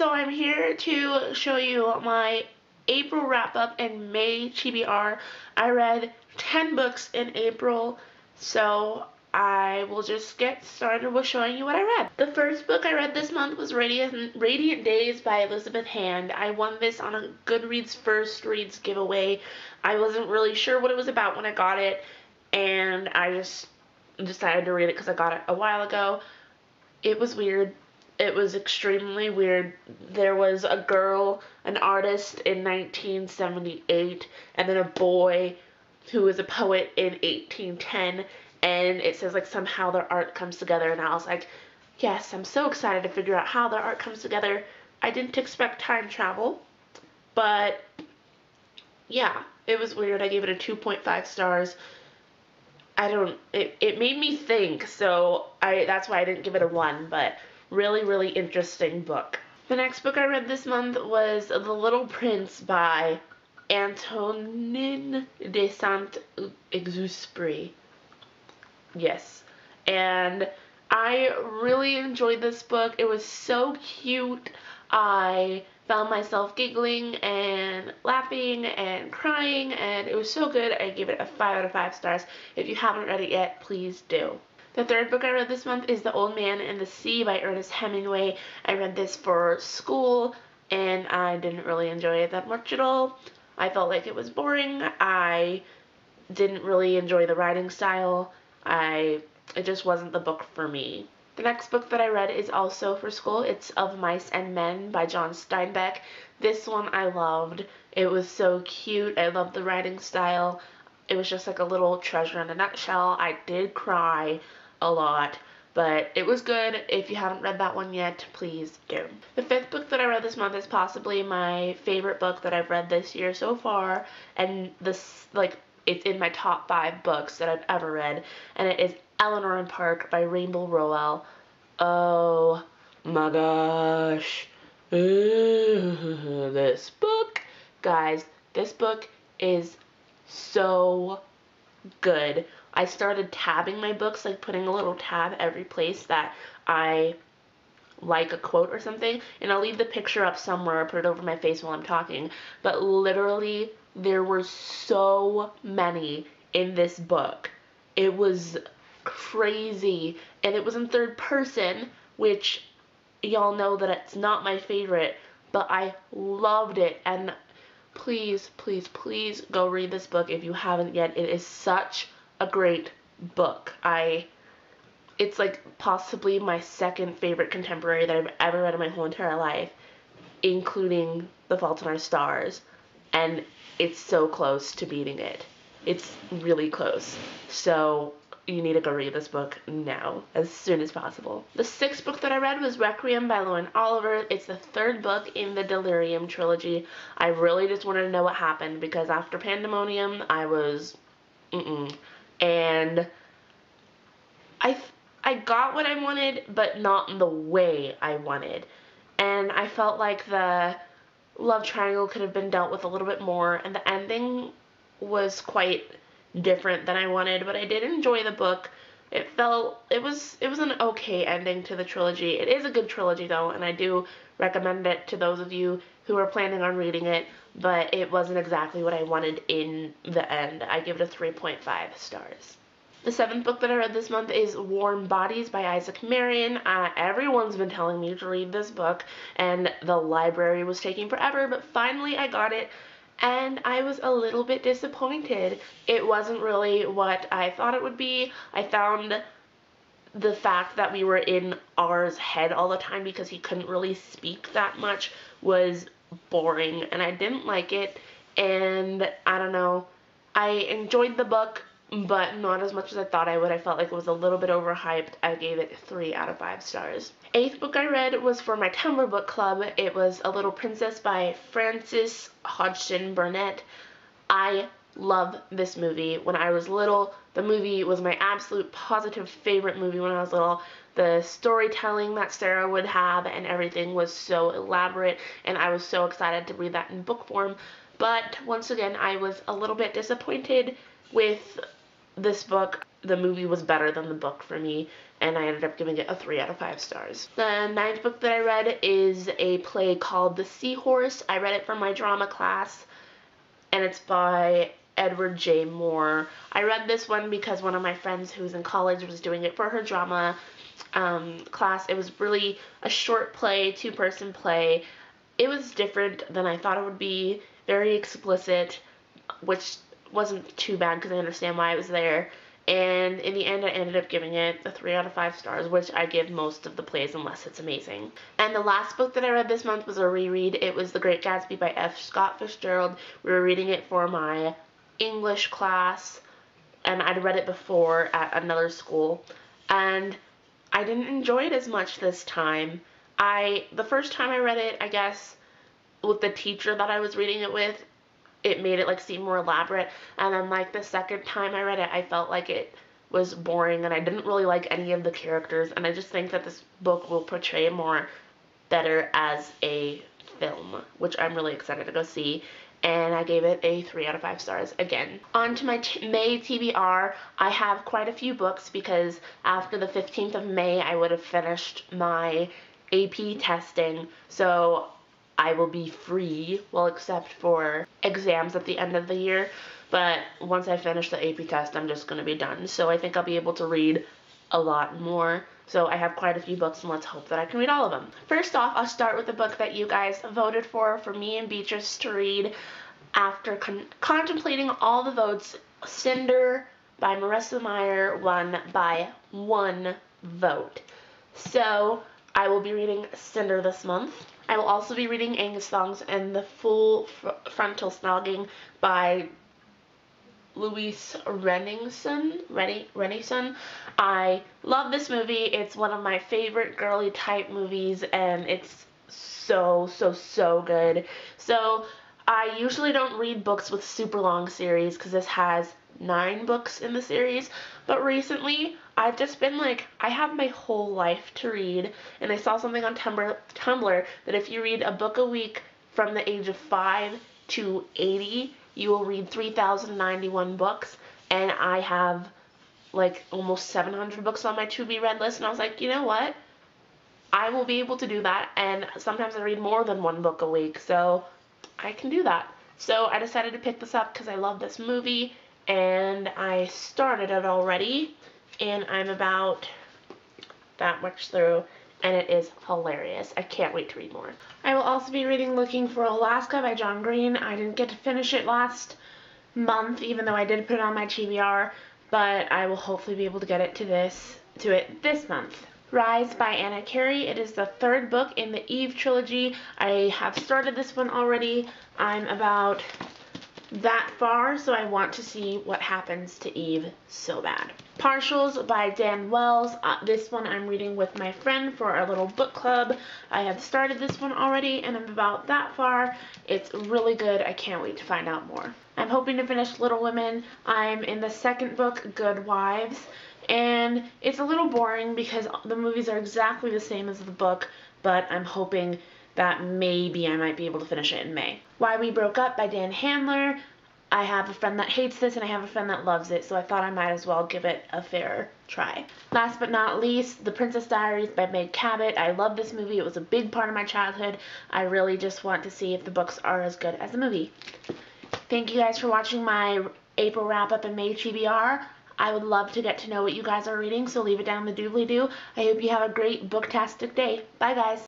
So I'm here to show you my April wrap-up and May TBR. I read 10 books in April, so I will just get started with showing you what I read. The first book I read this month was Radiant Days by Elizabeth Hand. I won this on a Goodreads First Reads giveaway. I wasn't really sure what it was about when I got it, and I just decided to read it because I got it a while ago. It was weird. It was extremely weird. There was a girl, an artist in 1978, and then a boy who was a poet in 1810, and it says like somehow their art comes together, and I was like, yes, I'm so excited to figure out how their art comes together. I didn't expect time travel, but yeah, it was weird. I gave it a 2.5 stars. It made me think, so that's why I didn't give it a 1, but really interesting book. The next book I read this month was The Little Prince by Antoine de Saint-Exupery. Yes. And I really enjoyed this book. It was so cute. I found myself giggling and laughing and crying, and it was so good. I gave it a 5 out of 5 stars. If you haven't read it yet, please do. The third book I read this month is The Old Man and the Sea by Ernest Hemingway. I read this for school, and I didn't really enjoy it that much at all. I felt like it was boring. I didn't really enjoy the writing style. It just wasn't the book for me. The next book that I read is also for school. It's Of Mice and Men by John Steinbeck. This one I loved. It was so cute. I loved the writing style. It was just like a little treasure in a nutshell. I did cry a lot, but it was good. If you haven't read that one yet, please do. The fifth book that I read this month is possibly my favorite book that I've read this year so far, and it's in my top 5 books that I've ever read, and it is Eleanor Park by Rowell. Oh my gosh. This book, guys, this book is so good. I started tabbing my books, like putting a little tab every place that I like a quote or something, and I'll leave the picture up somewhere or put it over my face while I'm talking, but literally there were so many in this book. It was crazy, and it was in third person, which y'all know that it's not my favorite, but I loved it, and please go read this book if you haven't yet. It is such a great book. It's like possibly my second favorite contemporary that I've ever read in my whole entire life, including The Fault in Our Stars, and it's so close to beating it. It's really close. So you need to go read this book now, as soon as possible. The sixth book that I read was Requiem by Lauren Oliver. It's the third book in the Delirium trilogy. I really just wanted to know what happened, because after Pandemonium, I was, and I got what I wanted, but not in the way I wanted. And I felt like the love triangle could have been dealt with a little bit more, and the ending was quite different than I wanted, but I did enjoy the book. It was an okay ending to the trilogy. It is a good trilogy though, and I do recommend it to those of you who are planning on reading it, but it wasn't exactly what I wanted in the end. I give it a 3.5 stars. The seventh book that I read this month is Warm Bodies by Isaac Marion. Everyone's been telling me to read this book, and the library was taking forever, but finally I got it, and I was a little bit disappointed. It wasn't really what I thought it would be. I found the fact that we were in R's head all the time because he couldn't really speak that much was boring, and I didn't like it, and I don't know. I enjoyed the book, but not as much as I thought I would. I felt like it was a little bit overhyped. I gave it 3 out of 5 stars. Eighth book I read was for my Tumblr book club. It was A Little Princess by Frances Hodgson Burnett. I love this movie. When I was little, the movie was my absolute positive favorite movie when I was little. The storytelling that Sarah would have and everything was so elaborate, and I was so excited to read that in book form. But once again, I was a little bit disappointed with this book, the movie was better than the book for me, and I ended up giving it a 3 out of 5 stars. The ninth book that I read is a play called The Seahorse. I read it for my drama class, and it's by Edward J. Moore. I read this one because one of my friends who's in college was doing it for her drama class. It was really a short play, 2-person play. It was different than I thought it would be, very explicit, which wasn't too bad because I understand why it was there. And in the end, I ended up giving it a 3 out of 5 stars, which I give most of the plays unless it's amazing. And the last book that I read this month was a reread. It was The Great Gatsby by F. Scott Fitzgerald. We were reading it for my English class, and I'd read it before at another school, and I didn't enjoy it as much this time. The first time I read it, I guess, with the teacher that I was reading it with, it made it like seem more elaborate, and then like the second time I read it, I felt like it was boring and I didn't really like any of the characters, and I just think that this book will portray more better as a film, which I'm really excited to go see, and I gave it a 3 out of 5 stars again. On to my May TBR. I have quite a few books because after the 15th of May I would have finished my AP testing, so I will be free, well, except for exams at the end of the year, but once I finish the AP test, I'm just going to be done, so I think I'll be able to read a lot more. So I have quite a few books, and let's hope that I can read all of them. First off, I'll start with the book that you guys voted for me and Beatrice to read. After contemplating all the votes, Cinder by Marissa Meyer won by 1 vote. So I will be reading Cinder this month. I will also be reading Angus Thongs and The Full Frontal Snogging by Louise Renison. I love this movie. It's one of my favorite girly type movies, and it's so good. So I usually don't read books with super long series because this has 9 books in the series, but recently I've just been like, I have my whole life to read, and I saw something on Tumblr that if you read a book a week from the age of 5 to 80, you will read 3,091 books, and I have like almost 700 books on my to-be-read list, and I was like, you know what? I will be able to do that, and sometimes I read more than 1 book a week, so I can do that. So I decided to pick this up because I love this movie, and I started it already, and I'm about that much through, and it is hilarious. I can't wait to read more. I will also be reading Looking for Alaska by John Green. I didn't get to finish it last month, even though I did put it on my TBR, but I will hopefully be able to get it to it this month. Rise by Anna Carey. It is the 3rd book in the Eve trilogy. I have started this one already. I'm about that far, so I want to see what happens to Eve so bad. Partials by Dan Wells. This one I'm reading with my friend for our little book club. I have started this one already, and I'm about that far. It's really good. I can't wait to find out more. I'm hoping to finish Little Women. I'm in the 2nd book, Good Wives, and it's a little boring because the movies are exactly the same as the book, but I'm hoping that maybe I might be able to finish it in May. Why We Broke Up by Dan Handler. I have a friend that hates this and I have a friend that loves it, so I thought I might as well give it a fair try. Last but not least, The Princess Diaries by Meg Cabot. I love this movie. It was a big part of my childhood. I really just want to see if the books are as good as the movie. Thank you guys for watching my April wrap-up and May TBR. I would love to get to know what you guys are reading, so leave it down in the doobly-doo. I hope you have a great booktastic day. Bye, guys.